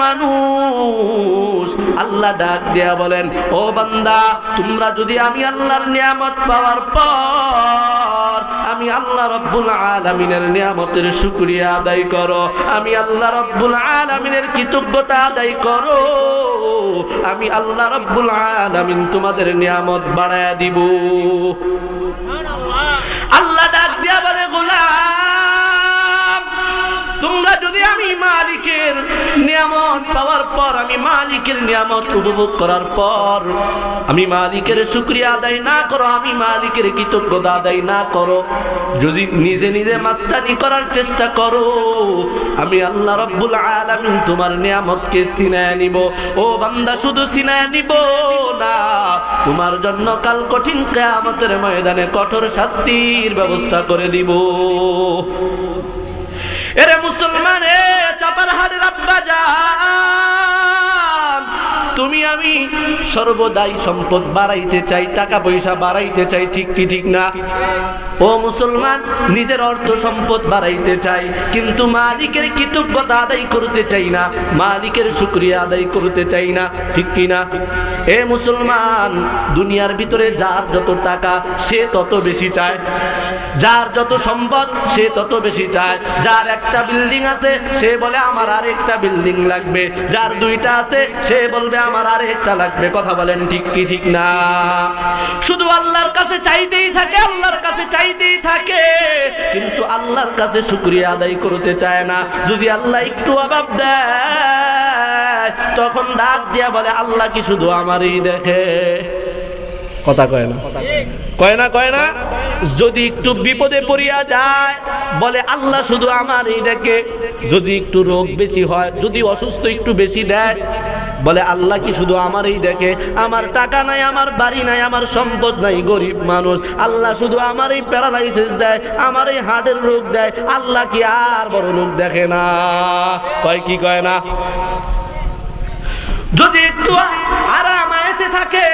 মানুষ আল্লাহ ডাক দিয়া বলেন, ও বান্দা, তোমরা যদি আমি আল্লাহর নিয়ামত পাওয়ার পর আমি আল্লাহ রব্বুল আলামিনের নিয়ামতের শুকরিয়া আদায় করো, আমি আল্লাহ রব্বুল আলামিনের কৃতজ্ঞতা আদায় করো, আমি আল্লাহ রব্বুল আলামিন তোমাদের নিয়ামত বাড়ায়া দিব। আল্লাহ ডাক দিয়া বলে, গোলাম, তোমরা যদি আমি মালিকের নিয়ামত পাওয়ার পর, আমি মালিকের নিয়ামত উপভোগ করার পর আমি মালিকের শুকরিয়া আদায় না করো, আমি মালিকের কৃতজ্ঞতা আদায় না করো, যদি নিজে নিজে মাস্তানি করার চেষ্টা করো, আমি আল্লাহ রব্বুল আলামিন তোমার নিয়ামতকে ছিনায় নিব। ও বান্দা, শুধু ছিনায় নিব না, তোমার জন্য কাল কঠিন কিয়ামতের ময়দানে কঠোর শাস্তির ব্যবস্থা করে দিব। এরে মুসলমান, এ চাপারহাটের আব্বা জান, তুমি আমি সর্বদাই সম্পদ বাড়াইতে চাই, টাকা পয়সা বাড়াইতে চাই, ঠিক কি ঠিক না? ও মুসলমান, নিজের অর্থ সম্পদ বাড়াইতে চাই, কিন্তু মালিকের কৃতজ্ঞতা আদায় করতে চাই না, মালিকের শুকরিয়া আদায় করতে চাই না, ঠিক কি না? এ মুসলমান, দুনিয়ার ভিতরে যার যত টাকা সে তত বেশি চায়, যার যত সম্পদ সে তত বেশি চায়, যার একটা বিল্ডিং আছে সে বলে আমার আর একটা বিল্ডিং লাগবে, যার দুইটা আছে সে বলবে আমার আর একটা লাগবে। কথা বলেন ঠিক কি ঠিক না? শুধু আল্লাহর কাছে চাইতেই থাকে, আল্লাহর কাছে চাইতেই থাকে, কিন্তু আল্লাহর কাছে শুকরিয়া আদায় করতে চায় না। যদি আল্লাহ একটু অভাব দেয় তখন ডাক দিয়া বলে, আল্লাহ কি শুধু আমারই দেখে? কথা কয় না, কয় না, কয় না? যদি একটু বিপদে পড়িয়া যায় বলে আল্লাহ শুধু আমারই দেখে, যদি একটু রোগ বেশি হয়, যদি অসুস্থ একটু বেশি দেয় বলে আল্লাহ কি শুধু আমারই দেখে? আমার টাকা নাই, আমার বাড়ি নাই, আমার সম্পদ নাই, গরিব মানুষ, আল্লাহ শুধু আমারই প্যারালাইসিস দেয়, আমারই হার্টের রোগ দেয়, আল্লাহ কি আর বড় লোক দেখে না? কয় কি কয় না? যদি একটু আরাম এসে থাকে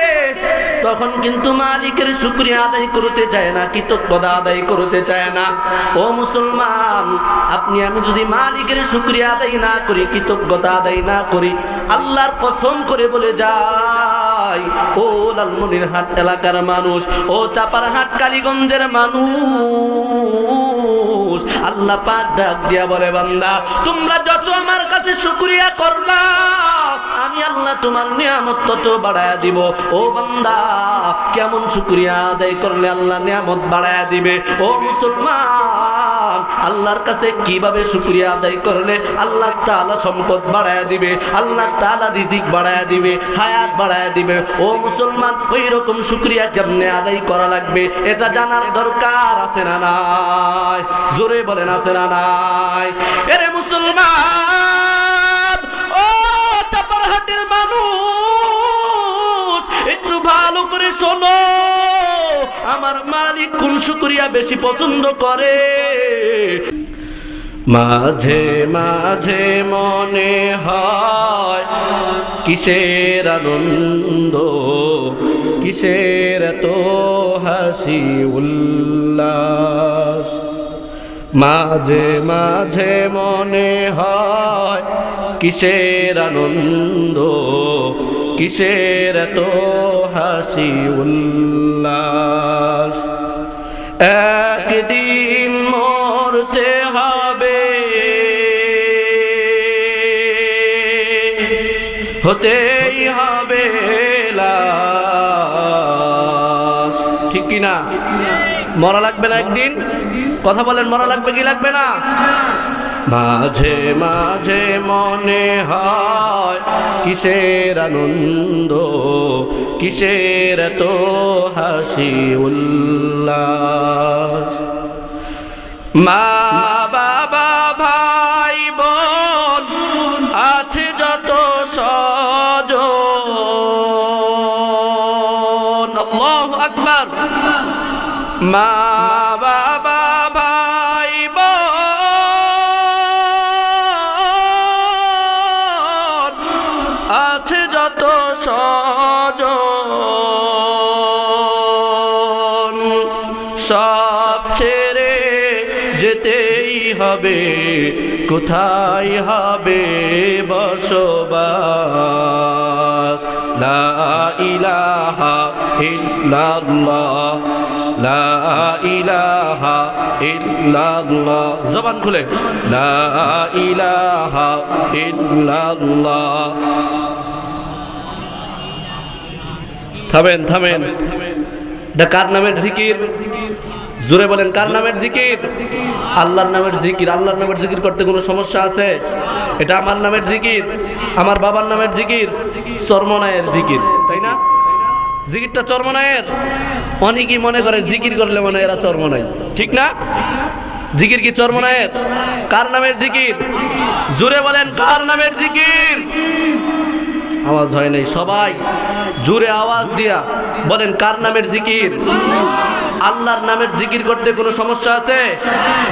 তখন কিন্তু মালিকের শুকরিয়া আদায় করতে চায় না, কৃতজ্ঞতা আদায় করতে চায় না। ও মুসলমান, আপনি আমি যদি মালিকের শুকরিয়া আদায় না করি, কৃতজ্ঞতা আদায় না করি, আল্লাহর কসম করে বলে যাই, ও লালমনিরহাট এলাকার মানুষ, ও চাপারহাট কালীগঞ্জের মানুষ, আল্লাহ পাক ডাক দিয়া বলে, বান্দা, তোমরা যত আমার কাছে শুকরিয়া করবা আমি আল্লাহ তোমার নিয়ামত তত বাড়ায়া দিব। ও বান্দা, কেমন শুকরিয়া আদায় করলে আল্লাহ নিয়ামত বাড়ায়া দিবে? ও মুসলমান, আল্লাহর কাছে কিভাবে শুকরিয়া আদায় করলে আল্লাহ তাআলা সম্পদ বাড়ায়া দিবে, আল্লাহ তাআলা রিজিক বাড়ায়া দিবে, হায়াত বাড়ায়া দিবে? ও মুসলমান, ওই রকম শুকরিয়া কেমনে আদায় করা লাগবে এটা জানার দরকার আছে না নাই? জোরে বলেন, আছে না নাই? এরে মুসলমান, ও চাপারহাটের মানুষ, একটু ভালো করে শোনো, আমার মালিক কোন শুকরিয়া বেশি পছন্দ করে? মাঝে মাঝে মনে হয় কিসের আনন্দ, কিসের এত হাসি উল্লাস, মাঝে মাঝে মনে হয় কিসের আনন্দ, কিসের এত হাসি উল্লাস, একদিন মরতে হবে, হতেই হবে লাশ, ঠিক কিনা? মরা লাগবে না একদিন? কথা বলেন, মরা লাগবে কি লাগবে না? মাঝে মাঝে মনে হয় কিসের আনন্দ, কিসের এত হাসি উল্লাস, মা বাবা ভাই বোন আছে যত স্বজন, আল্লাহু আকবার, মা বাবা ভাই বোন আছে যত স্বজন, সব ছেড়ে যেতে যেতেই হবে, কোথায় হবে বসবাস। লা ইলাহা ইল্লাল্লাহ, লা ইলাহা ইল্লাল্লাহ, জবান খুলে লা ইলাহা ইল্লাল্লাহ। থামেন থামেন, এটা কার নামের জিকির? জোরে বলেন, কার নামের জিকির? আল্লাহর নামের জিকির। আল্লাহর নামের জিকির করতে কোনো সমস্যা আছে? এটা আমার নামের জিকির, আমার বাবার নামের জিকির, চরমনায়ের জিকির, তাই না? জিকিরটা চরমনায়ের। অনেকেই মনে করে জিকির করলে মনে হয় এরা চরমনাই, ঠিক না? জিকির কি চরমনায়ের? কার নামের জিকির? জোরে বলেন, কার নামের জিকির? আওয়াজ হয় নাই, সবাই জোরে আওয়াজ দিয়া বলেন, কার নামের জিকির? আল্লাহর নামের জিকির করতে কোনো সমস্যা আছে?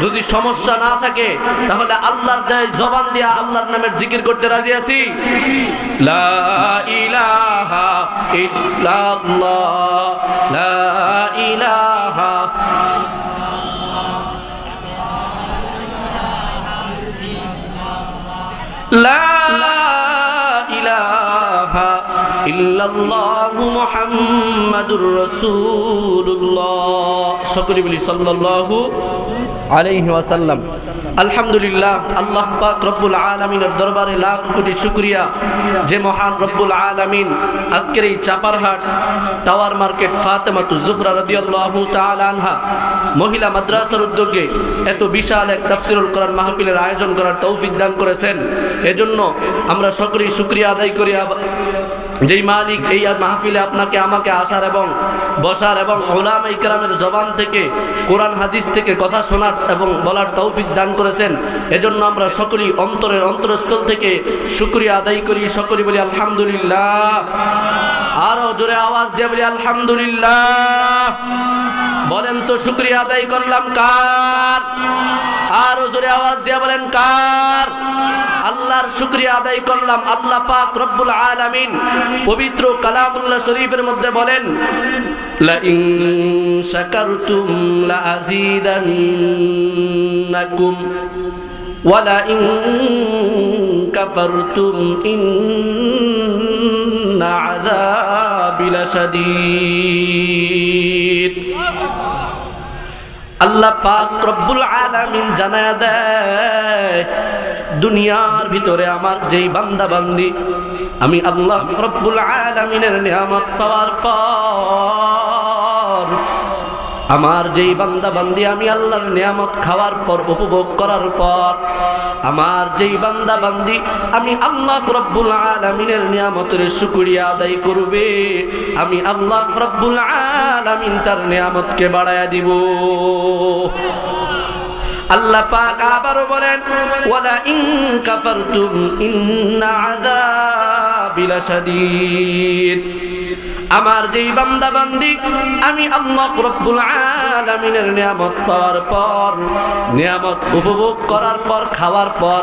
যদি সমস্যা না থাকে তাহলে আল্লাহর জবান দিয়া আল্লাহর নামের জিকির করতে রাজি আছি। লা ইলাহা ইল্লাল্লাহ, লা ইলাহা, লা ইলাহা ইল্লাল্লাহু মুহাম্মাদুর রাসূলুল্লাহ। সকলে বলি সাল্লাল্লাহু আলাইহি ওয়াসাল্লাম। আলহামদুলিল্লাহ, আল্লাহ পাক রব্বুল আলামিনের দরবারে লাখ কোটি শুকরিয়া যে মহান রব্বুল আলামিন আজকের এই চাপারহাট টাওয়ার মার্কেট ফাতেমাতুজ জোহরা রাদিয়াল্লাহু তাআলা আনহা মহিলা মাদ্রাসার উদ্যোগে এত বিশাল এক তাফসীরুল কোরআন মাহফিলের আয়োজন করার তৌফিক দান করেছেন। এজন্য আমরা সকলেই শুকরিয়া আদায় করি। যেই মালিক এই মাহফিলে আপনাকে আমাকে আসার এবং বসার এবং উলামা ইকরামের জবান থেকে কোরআন হাদিস থেকে কথা শোনার এবং বলার তৌফিক দান করেছেন, এজন্য আমরা সকলেই অন্তরের অন্তরস্থল থেকে শুকরিয়া আদায় করি। সকলেই বলি আলহামদুলিল্লাহ। আরো জোরে আওয়াজ দিয়ে বলি আলহামদুলিল্লাহ। বলেন তো শুকরিয়া আদায় করলাম কার? আরো জোরে আওয়াজ দিয়ে বলেন কার? আল্লাহর শুকরিয়া আদায় করলাম। আল্লাহ পাক রব্বুল আলামিন পবিত্র কালামুল্লাহ শরীফের মধ্যে বলেন, লা ইন শাকারতুম লা আযীদান্নাকুম ওয়া লা ইন কাফারতুম ইন্না আযাবি লাশাদীদ। আল্লাহ পাক রব্বুল আলামিন জানায়া দেয়, দুনিয়ার ভিতরে আমার যেই বান্দা বান্দি আমি আল্লাহ রব্বুল আলামিনের নিয়ামত পাওয়ার পর, আমার যেই বান্দা বান্দি আমি আল্লাহর নিয়ামত খাওয়ার পর উপভোগ করার পর, আমার যেই বান্দা বান্দি আমি আল্লাহ রব্বুল আলামিনের নিয়ামতের শুকরিয়া আদায় করবে, আমি আল্লাহ রব্বুল আলামিন তার নিয়ামতকে বাড়ায়া দিব। আল্লাহ পাক আবারও বলেন, ওয়ালা ইন কাফারতুম ইন্না আযাবি লাশাদীদ। আমার যেই বান্দা বান্দি আমি আল্লাহ রব্বুল আলামিনের নিয়ামত পাওয়ার পর, নিয়ামত উপভোগ করার পর, খাওয়ার পর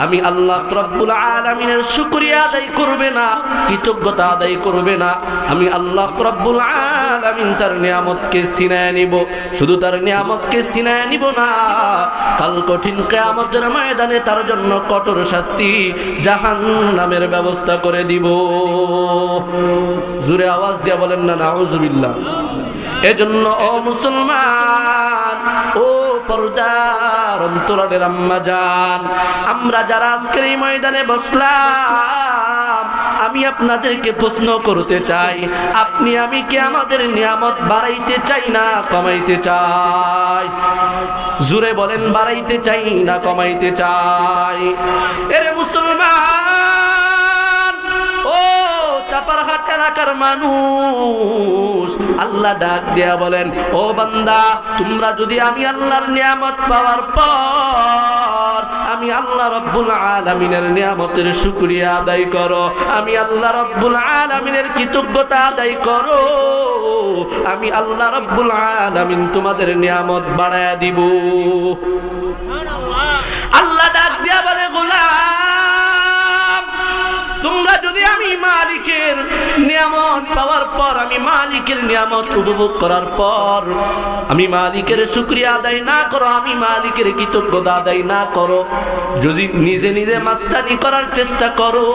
আমি আল্লাহ রব্বুল আলামিনের শুকরিয়া আদায় করবে না, কৃতজ্ঞতা আদায় করবে না, আমি আল্লাহ রব্বুল আলামিন তার নিয়ামতকে ছিনায় নিব। শুধু তার নিয়ামতকে ছিনায় নিব না, কাল কঠিন কিয়ামতের ময়দানে তার জন্য কঠোর শাস্তি জাহান্নামের ব্যবস্থা করে দিব। জোরে আওয়াজ দিয়া বলেন না নাউজুবিল্লাহ। এজন্য ও মুসলমান, ও পর্দার অন্তরালের আম্মা জান, আমরা যারা আজকের এই ময়দানে বসলাম, আমি আপনাদেরকে প্রশ্ন করতে চাই, আপনি আমি কি আমাদের নিয়ামত বাড়াইতে চাই না কমাইতে চাই? জোরে বলেন, বাড়াইতে চাই না কমাইতে চাই? এরে মুসলমান, ও চাপারহাট এলাকার মানুষ, আল্লাহ ডাক দেয়া বলেন, ও বান্দা, তোমরা যদি আমি আল্লাহর নিয়ামত পাওয়ার পর আমি আল্লাহ রব্বুল আলামিনের নিয়ামতের শুকরিয়া আদায় করো, আমি আল্লাহ রব্বুল আলামিনের কৃতজ্ঞতা আদায় করো, আমি আল্লাহ রব্বুল আলামিন তোমাদের নিয়ামত বাড়ায়া দিব। আল্লাহ ডাক দেয়া বলে, গোলাম, তোমরা যদি আমি মালিকের নিয়ামত পাওয়ার পর, আমি মালিকের নিয়ামত উপভোগ করার পর আমি মালিকের শুকরিয়া আদায় না করো, আমি মালিকের কৃতজ্ঞতা আদায় না করো, যদি নিজে নিজে মাস্তানি করার চেষ্টা করো,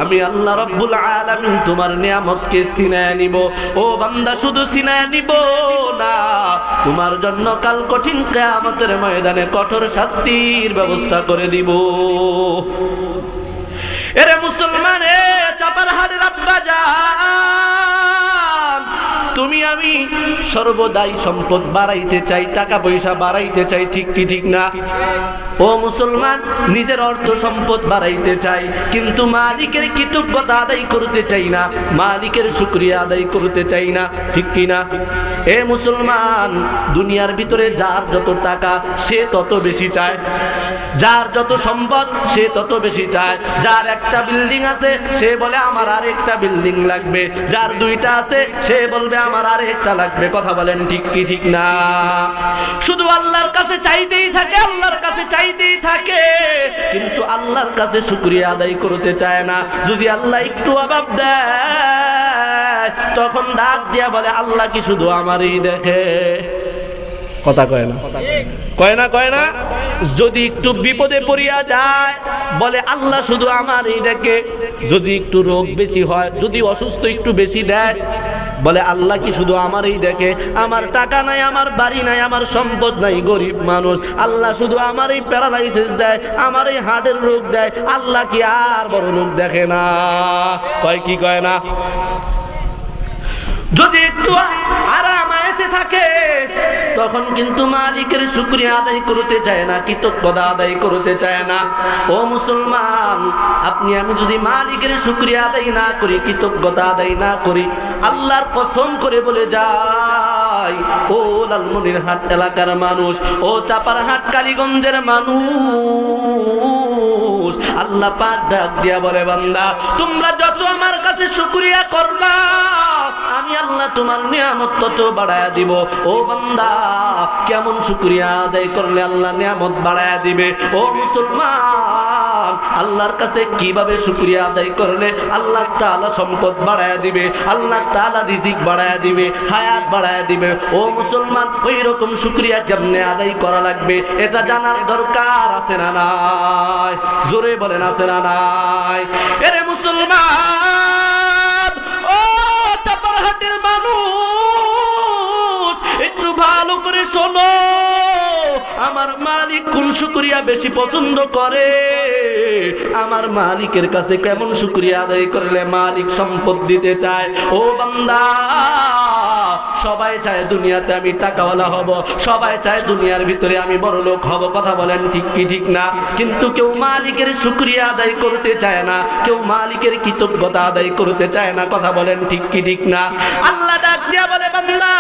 আমি আল্লাহ রাব্বুল আলামিন তোমার নিয়ামতকে ছিনায় নিব। ও বান্দা, শুধু ছিনায় নিব না, তোমার জন্য কাল কঠিন কিয়ামতের ময়দানে কঠোর শাস্তির ব্যবস্থা করে দিব। এরে মুসলমান, এ চাপারহাটের আব্বা জান, তুমি আমি সর্বদাই সম্পদ বাড়াইতে চাই, টাকা পয়সা বাড়াইতে চাই, ঠিক কি ঠিক না? ও মুসলমান, নিজের অর্থ সম্পদ বাড়াইতে চাই, কিন্তু মালিকের কৃতজ্ঞতা আদায় করতে চাই না, মালিকের শুকরিয়া আদায় করতে চাই না, ঠিক কি না? এ মুসলমান, দুনিয়ার ভিতরে যার যত টাকা সে তত বেশি চায়, যার যত সম্পদ সে তত বেশি চায়। যার একটা বিল্ডিং আছে সে বলে আমার আর একটা বিল্ডিং লাগবে, যার দুইটা আছে সে বলবে আমার আর একটা লাগবে। কথা বলেন ঠিক কি ঠিক না? শুধু আল্লাহর কাছে চাইতেই থাকে, আল্লাহর কাছে চাইতেই থাকে, কিন্তু আল্লাহর কাছে শুকরিয়া আদায় করতে চায় না। যদি আল্লাহ একটু অভাব দেয় তখন ডাক দিয়া বলে আল্লাহ কি শুধু আমারই দেখে? কথা কয় না, কয় না, কয় না? যদি একটু বিপদে পড়িয়া যায় বলে আল্লাহ শুধু আমারই দেখে। যদি একটু রোগ বেশি হয়, যদি অসুস্থ একটু বেশি দেয় বলে আল্লাহ কি শুধু আমারই দেখে? আমার টাকা নাই, আমার বাড়ি নাই, আমার সম্পদ নাই, গরিব মানুষ, আল্লাহ শুধু আমারই প্যারালাইসিস দেয়, আমারই হার্টের রোগ দেয়, আল্লাহ কি আর বড় লোক দেখে না? কয় কি কয় না? যদি একটু আরাম এসে থাকে তখন কিন্তু মালিকের শুকরিয়া আদায় করতে চায় না, কৃতজ্ঞতা আদায় করতে চায় না। ও মুসলমান, আপনি আমি যদি মালিকের শুকরিয়া আদায় না করি, কৃতজ্ঞতা আদায় না করি, আল্লাহর কসম করে বলে যাই, ও লালমনিরহাট এলাকার মানুষ, ও চাপারহাট কালীগঞ্জের মানুষ, আল্লাহ পাক ডাক দিয়া বলে বান্দা, তোমরা যত আমার কাছে শুকরিয়া করবা আমি আল্লাহ তোমার নিয়ামত তত বাড়ায়া দিব। ও বান্দা, কেমন শুকরিয়া আদায় করলে আল্লাহ নিয়ামত বাড়ায়া দিবে? ও মুসলমান, আল্লাহর কাছে কিভাবে শুকরিয়া আদায় করলে আল্লাহ তাআলা সম্পদ বাড়ায়া দিবে, আল্লাহ তাআলা রিজিক বাড়ায়া দিবে, হায়াত বাড়ায়া দিবে? ও মুসলমান, ওই রকম শুকরিয়া কেমনে আদায় করা লাগবে এটা জানার দরকার আছে না নাই? জোরে বলেন আছে না নাই? এরে মুসলমান, ও চাপারহাটের মানুষ, একটু ভালো করে শোনো, আমার মালিক কোন শুকরিয়া বেশি পছন্দ করে, আমার মালিকের কাছে কেমন শুকরিয়া আদায় করলে মালিক সম্পদ দিতে চায়। ও বান্দা, সবাই চায় দুনিয়াতে আমি টাকাওয়ালা হব, সবাই চায় দুনিয়ার ভিতরে আমি বড় লোক হব। কথা বলেন ঠিক কি ঠিক না? কিন্তু কেউ মালিকের শুকরিয়া আদায় করতে চায় না, কেউ মালিকের কৃতজ্ঞতা আদায় করতে চায় না। কথা বলেন ঠিক কি ঠিক না? আল্লাহ ডাক দিয়া বলে বান্দা,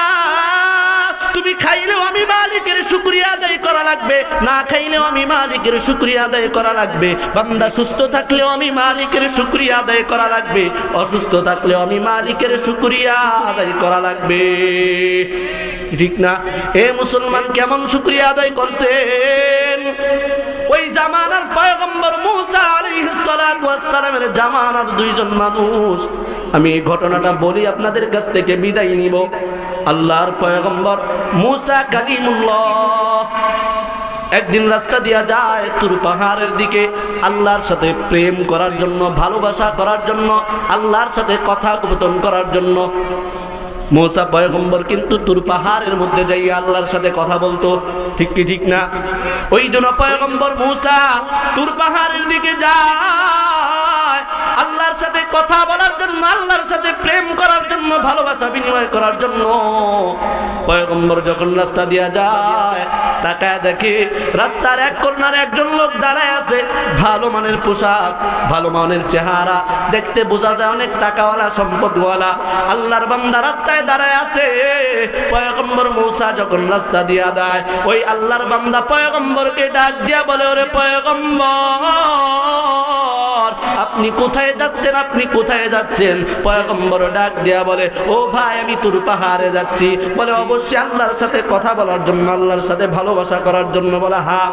তুমি খাইলেও আমি মালিকের শুকরিয়া আদায় করা লাগবে, না খাইলেও আমি মালিকের শুকরিয়া আদায় করা লাগবে। বান্দা সুস্থ থাকলেও আমি মালিকের শুকরিয়া আদায় করা লাগবে, অসুস্থ থাকলেও আমি মালিকের শুকরিয়া আদায় করা লাগবে, ঠিক না? এ মুসলমান, কেমন শুকরিয়া আদায় করছেন? ওই জামানার পয়গম্বর মুসা আলাইহিস সালাতু ওয়াস সালামের জামানার দুইজন মানুষ, আমি এই ঘটনাটা বলি আপনাদের কাছ থেকে বিদায় নিব। আল্লাহর পয়গম্বর মুসা কালিমুল্লাহ একদিন রাস্তা দিয়া যায় তুর পাহাড়ের দিকে, আল্লাহর সাথে প্রেম করার জন্য, ভালোবাসা করার জন্য, আল্লাহর সাথে কথোপকথন করার জন্য। মুসা পয়গম্বর কিন্তু তুর পাহাড়ের মধ্যে যাইয়া আল্লাহর সাথে কথা বলতো, ঠিক কি ঠিক না? ওই জন্য পয়গম্বর মুসা তুর পাহাড়ের দিকে যায় আল্লাহর সাথে কথা বলার জন্য, আল্লাহর সাথে প্রেম করার জন্য, ভালোবাসা বিনিময় করার জন্য। পয়গম্বর যখন রাস্তা দিয়া যায় তাকায় দেখে রাস্তার এক কর্নারে একজন লোক দাঁড়ায় আছে, ভালো মানের পোশাক, ভালো মানের চেহারা, দেখতে বোঝা যায় অনেক টাকাওয়ালা, সম্পদওয়ালা। আল্লাহর বান্দা রাস্তায় দাঁড়ায় আছে। পয়গম্বর মুসা যখন রাস্তা দিয়া যায়, ওই আল্লাহর বান্দা পয়গম্বরকে ডাক দিয়া বলে, ওরে পয়গম্বর, আপনি কোথায় যাচ্ছেন, আপনি কোথায় যাচ্ছেন? পয়গম্বর ডাক দেয়া বলে, ও ভাই আমি তুর পাহাড়ে যাচ্ছি। বলে অবশ্যই আল্লাহর সাথে কথা বলার জন্য, আল্লাহর সাথে ভালোবাসা করার জন্য? বলে হ্যাঁ।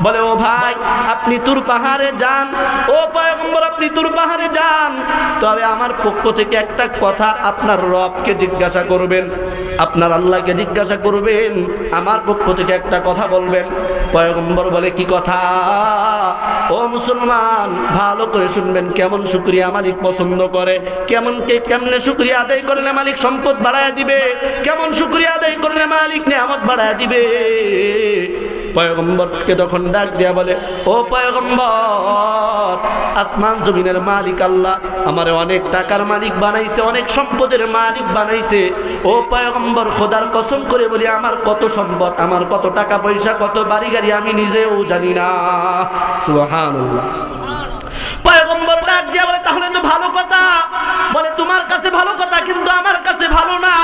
বলে ও ভাই আপনি তুর পাহাড়ে যান, ও পয়গম্বর আপনি তুর পাহাড়ে যান, তবে আমার পক্ষ থেকে একটা কথা আপনার রবকে জিজ্ঞাসা করবেন, আপনার আল্লাহকে জিজ্ঞাসা করবেন, আমার পক্ষ থেকে একটা কথা বলবেন। পয়গম্বর বলে কি কথা? ও মুসলমান ভালো করে শুনবেন, কেমন শুকরিয়া মালিক পছন্দ করে, কেমনে শুকরিয়া আদায় করলে মালিক সম্পদ বাড়ায় দিবে, কেমন শুকরিয়া আদায় করলে মালিক নিয়ামত বাড়ায় দিবে। পয়গম্বরকে তখন ডাক দেয়া বলে, ও পয়গম্বর আসমান জমিনের মালিক আল্লাহ আমারে অনেক টাকার মালিক বানাইছে, অনেক সম্পদের মালিক বানাইছে। ও পয়গম্বর খোদার কসম করে বলি আমার কত সম্পদ, আমার কত টাকা পয়সা, কত বাড়ি গাড়ি আমি নিজেও জানি না। সুবহানাল্লাহ। পয়গম্বর ডাক দিয়া বলে তাহলে তো ভালো কথা। বলে তোমার কাছে ভালো কথা কিন্তু আমার কাছে ভালো না।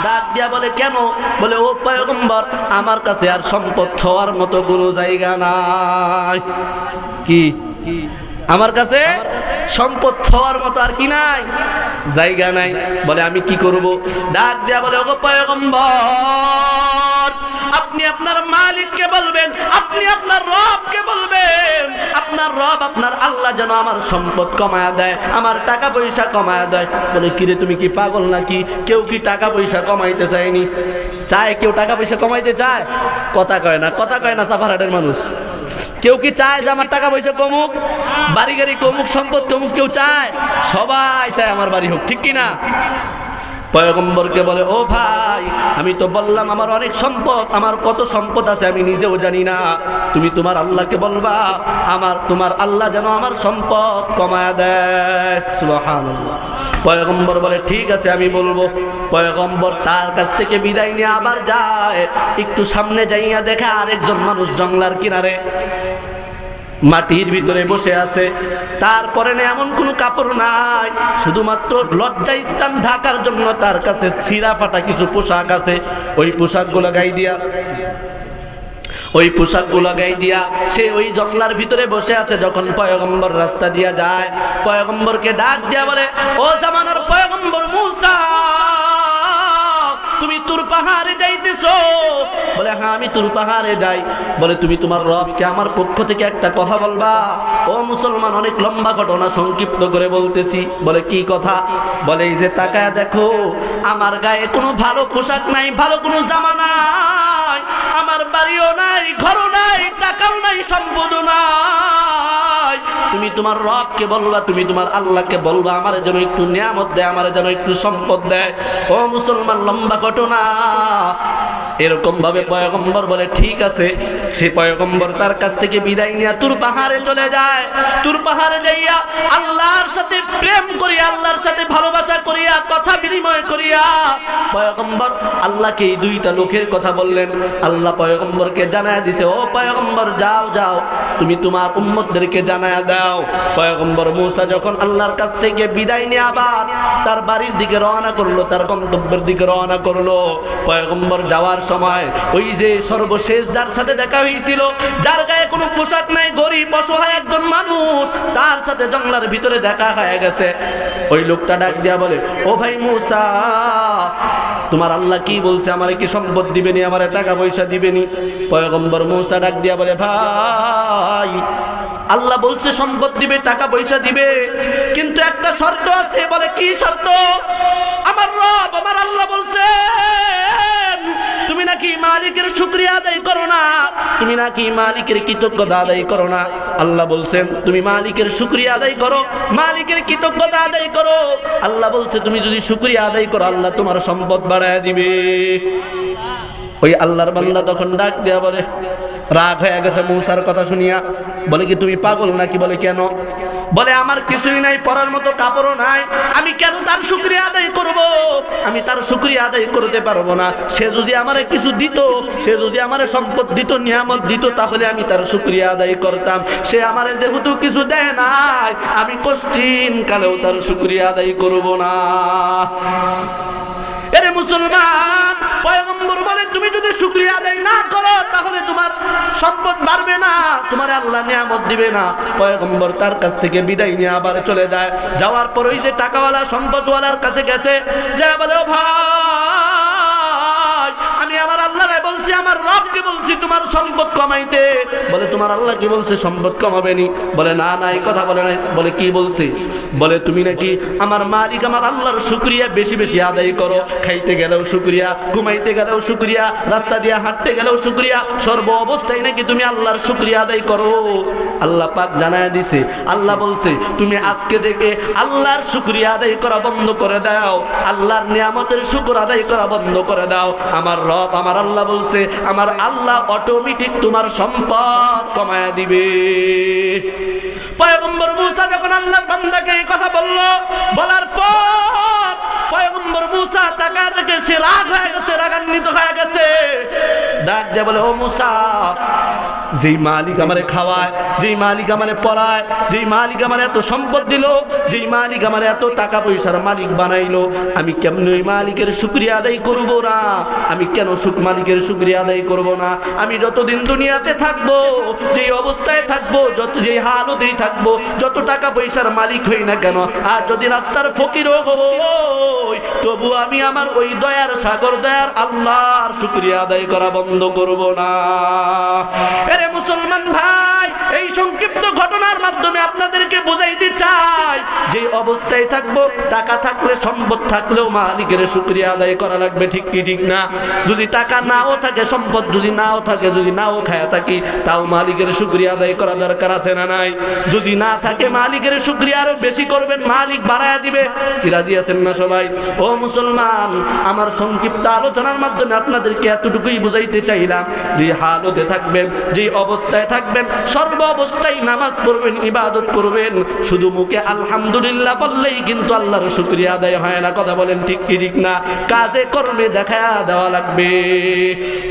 ডাক দিয়া বলে কেন? বলে ও পয়গম্বর আমার কাছে আর সম্পদ হওয়ার মতো কোনো জায়গা নাই। কি আমার কাছে সম্পদ হওয়ার মতো আর কি নাই? জায়গা নাই। বলে আমি কি করব? ডাক দিয়া বলে ও পয়গম্বর আপনি আপনার মালিককে বলবেন, আপনি আপনার রবকে বলবেন, আপনার রব আপনার আল্লাহ যেন আমার সম্পদ কমায়া দেয়, আমার টাকা পয়সা কমায়া দেয়। বলে কিরে তুমি কি পাগল নাকি? কেউ কি টাকা পয়সা কমাইতে চায়নি? চায় কেউ টাকা পয়সা কমাইতে চায়? কথা কয় না, কথা কয় না সাফারহাটের মানুষ। কেউ কি চায় যে আমার টাকা পয়সা কমুক, বাড়ি গাড়ি কমুক, সম্পদ কমুক? কেউ চায়? সবাই চায় আমার বাড়ি হোক, ঠিক কিনা? পয়গম্বরকে বলে ও ভাই আমি তো বললাম আমার অনেক সম্পদ, আমার কত সম্পদ আছে আমি নিজেও জানি না। তুমি তোমার আল্লাহকে বলবা তোমার আল্লাহ যেন আমার সম্পদ কমায়া দেয়। সুবহানাল্লাহ। পয়গম্বর বলে ঠিক আছে আমি বলবো। পয়গম্বর তার কাছ থেকে বিদায় নিয়ে আবার যায়, একটু সামনে যাইয়া দেখে আরেকজন মানুষ জঙ্গলার কিনারে মাটির ভিতরে বসে আছে। তারপরে এমন কোনো কাপড় নাই, শুধুমাত্র লজ্জা স্থান ঢাকার জন্য তার কাছে ছিঁড়া ফাটা কিছু পোশাক আছে। ওই পোশাকগুলো গায়ে দিয়া সে ওই জঙ্গলার ভিতরে বসে আছে। যখন পয়গম্বর রাস্তা দিয়া যায়, পয়গম্বরকে ডাক দিয়া বলে ও জামানার পয়গম্বর মুসা তুমি তুর পাহাড়ে যাইতেছো? বলে হ্যাঁ আমি তুর পাহাড়ে যাই। বলে তুমি তোমার রবকে আমার পক্ষ থেকে একটা কথা বলবা। ও মুসলমান অনেক লম্বা ঘটনা সংক্ষিপ্ত করে বলতেছি। বলে কি কথা? বলে এই যে তাকায়া দেখো আমার গায়ে কোনো ভালো পোশাক নাই, ভালো কোনো জামা নাই, আমার বাড়িও নাই, ঘরও নাই, টাকাও নাই, সম্পদও নাই। তুমি তোমার রবকে বলবা, তুমি তোমার আল্লাহকে বলবা আমার যেন একটু নিয়ামত দেয়, আমার যেন একটু সম্পদ দেয়। ও মুসলমান লম্বা ঘটনা। এরকম ভাবে পয়গম্বর বলে ঠিক আছে। সে পয়গম্বর তার কাছ থেকে বিদায় নিয়ে তুর পাহাড়ে চলে যায়। তুর পাহাড়ে যাইয়া আল্লাহর সাথে প্রেম করিয়া, আল্লাহর সাথে ভালোবাসা করিয়া, কথা বিনিময় করিয়া পয়গম্বর আল্লাহকে এই দুইটা লোকের কথা বললেন। আল্লাহ পয়গম্বরকে জানায়া দিছে ও পয়গম্বর যাও যাও তুমি তোমার উম্মতদেরকে জানায়া দাও। পয়গম্বর মুসা যখন আল্লাহর কাছ থেকে বিদায় নিয়ে আবার তার বাড়ির দিকে রওনা করলো, তার গন্তব্যের দিকে রওনা করলো। পয়গম্বর যাওয়ার সময় ওই যে সর্বশেষ যার সাথে দেখা হয়েছিল, যার গায়ে কোনো পোশাক নাই, গরিব অসহায় একজন মানুষ, তার সাথে জঙ্গলার ভিতরে দেখা হয়ে গেছে। ওই লোকটা ডাক দিয়া বলে ও ভাই মুসা তোমার আল্লাহ কি বলছে? আমারে কি সম্পদ দিবেনি, আমারে টাকা পয়সা দিবেনি? পয়গম্বর মুসা ডাক দিয়া বলে ভাই আল্লাহ বলছে সম্পদ দিবে, টাকা পয়সা দিবে, কিন্তু একটা শর্ত আছে। বলে কি শর্ত? আমার রব আমার আল্লাহ বলছে তুমি নাকি মালিকের শুকরিয়া আদায় করো না, তুমি নাকি মালিকের কৃতজ্ঞতা আদায় করো না। আল্লাহ বলছেন তুমি মালিকের শুকরিয়া আদায় করো, মালিকের কৃতজ্ঞতা আদায় করো। আল্লাহ বলছে তুমি যদি শুকরিয়া আদায় করো আল্লাহ তোমার সম্পদ বাড়ায় দিবে। ওই আল্লাহর বান্দা তখন ডাক দেয়া বলে, রাগ হয়ে গেছে মূসার কথা শুনিয়া। বলে কি তুমি পাগল নাকি? বলে কেন? বলে আমার কিছুই নাই, পরার মতো কাপড়ও নাই, আমি কেন তার শুকরিয়া আদায় করব? আমি তার শুকরিয়া আদায় করতে পারবো না। সে যদি আমারে কিছু দিত, সে যদি আমারে সম্পদ দিত, নিয়ামত দিত, তাহলে আমি তার শুকরিয়া আদায় করতাম। সে আমারে যেহেতু কিছু দেয় নাই, আমি কোশ্চিন কালেও তার শুকরিয়া আদায় করব না। এরে মুসলমান, পয়গম্বর বলে তুমি যদি শুকরিয়া আদায় না করো তাহলে তোমার সম্পদ বাড়বে না, তোমার আল্লাহ নিয়ামত দিবে না। পয়গম্বর তার কাছ থেকে বিদায় নিয়ে আবার চলে যায়। যাওয়ার পর ওই যে টাকাওয়ালা সম্পদওয়ালার কাছে গেছে, যা বলে ও ভাই, আমি আমার আল্লাহরে বলছি, আমার রবকে বলছি তোমার সম্পদ কমাইতে। বলে তোমার আল্লাহ কি বলছে সম্পদ কমাবে নি? বলে না না, এই কথা বলে নাই। বলে কি বলছে? বলে তুমি নাকি আমার মালিক আমার আল্লাহর শুকরিয়া বেশি বেশি আদায় করো, খাইতে গেলেও শুকরিয়া, ঘুমাইতে গেলেও শুকরিয়া, রাস্তা দিয়ে হাঁটতে গেলেও শুকরিয়া, সর্ব অবস্থায় নাকি তুমি আল্লাহর শুকরিয়া আদায় করো। আল্লাহ পাক জানায় দিছে, আল্লাহ বলছে তুমি আজকে থেকে আল্লাহর শুকরিয়া আদায় করা বন্ধ করে দাও, আল্লাহর নিয়ামতের শুকর আদায় করা বন্ধ করে দাও। আমার রব আমার আল্লাহ বলছে, আমার আল্লাহ অটোমেটিক তোমার সম্পদ কমায়া দিবে। পয়গম্বর মুসা যখন আল্লাহর বান্দাকে এই কথা বলল, বলার পর পয়গম্বর মুসা তাকা থেকে সে রাগ হয়ে গেছে, রাগান্বিত হয়ে গেছে। ডাক দিয়ে বলে ও মুসা, যেই মালিক আমারে খাওয়ায়, যেই মালিক আমারে পড়ায়, যেই মালিক আমার এত সম্পদ দিল, যেই মালিক আমার এত টাকা পয়সার মালিক বানাইলো, আমি কেমন ওই মালিকের শুকরিয়া আদায় করব না? আমি কেন মালিকের শুকরিয়া আদায় করব না? আমি যতদিন দুনিয়াতে থাকবো, যেই অবস্থায় থাকবো, যেই হালতেই থাকবো, যত টাকা পয়সার মালিক হই না কেন, আর যদি রাস্তার ফকিরও হই, তবু আমি আমার ওই দয়ার সাগর দয়ার আল্লাহর শুকরিয়া আদায় করা বন্ধ করব না। আরে মুসলমান ভাই, এই সংক্ষিপ্ত ঘটনার মাধ্যমে আপনাদেরকে বুঝাইতে চাই, যে অবস্থায় থাকবো, টাকা থাকলে সম্পদ থাকলেও মালিকের শুকরিয়া আদায় করা লাগবে, ঠিক কি ঠিক না? যদি টাকা নাও থাকে, সম্পদ যদি নাও থাকে, যদি নাও খায়া থাকি, তাও মালিকের শুকরিয়া আদায় করা দরকার আছে না নাই? যদি না থাকে মালিকের শুকরিয়া আরো বেশি করবেন, মালিক বাড়ায়া দিবে। কি রাজি আছেন না সবাই? ও মুসলমান, আমার সংক্ষিপ্ত আলোচনার মাধ্যমে আপনাদেরকে এতটুকুই বুঝাইতে চাইলাম, যে হালতে থাকবেন, যে অবস্থায় থাকবেন, সর্ব অবস্থায় নামাজ পড়বেন, ইবাদত করবেন। শুধু মুখে আলহামদুলিল্লাহ বললেই কিন্তু আল্লাহর শুকরিয়া আদায় হয় না। কথা বলেন ঠিক কি ঠিক না? কাজে কর্মে দেখা দেওয়া লাগবে।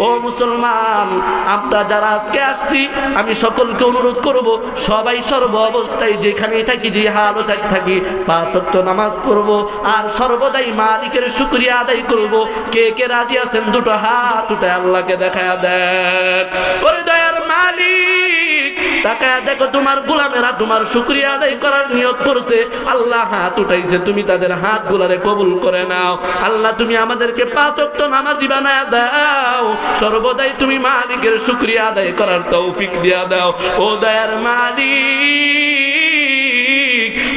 ও মুসলমান, আমরা যারা আজকে আসছি, আমি সকলকে অনুরোধ করব, সবাই সর্ব অবস্থায় যেখানেই থাকি, যে হালতে থাকি, 5 ওয়াক্ত নামাজ পড়ব, আর সর্বদাই মালিকের শুকরিয়া আদায় করব। কে কে রাজি আছেন? দুটো হাত উঠায় আল্লাহকে দেখায়া দেন। ওরে দয়ার মালিক, তাকায়া দেখো তোমার গোলামেরা তোমার শুকরিয়া আদায় করার নিয়ত করছে। আল্লাহ হাত উঠাইছে, তুমি তাদের হাত গুলারে কবুল করে নাও। আল্লাহ তুমি আমাদেরকে 5 ওয়াক্ত নামাজি বানায়া দাও, সর্বদাই তুমি মালিকের শুকরিয়া আদায় করার তৌফিক দিয়া দাও। ও দয়ার মালিক,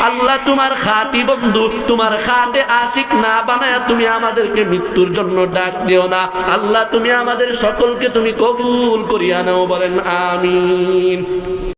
আল্লাহ তোমার খাঁটি বন্ধু, তোমার খাঁটে আশিক না বানায়া তুমি আমাদেরকে মৃত্যুর জন্য ডাক দিও না। আল্লাহ তুমি আমাদের সকলকে তুমি কবুল করিয়া নাও, বলেন আমিন।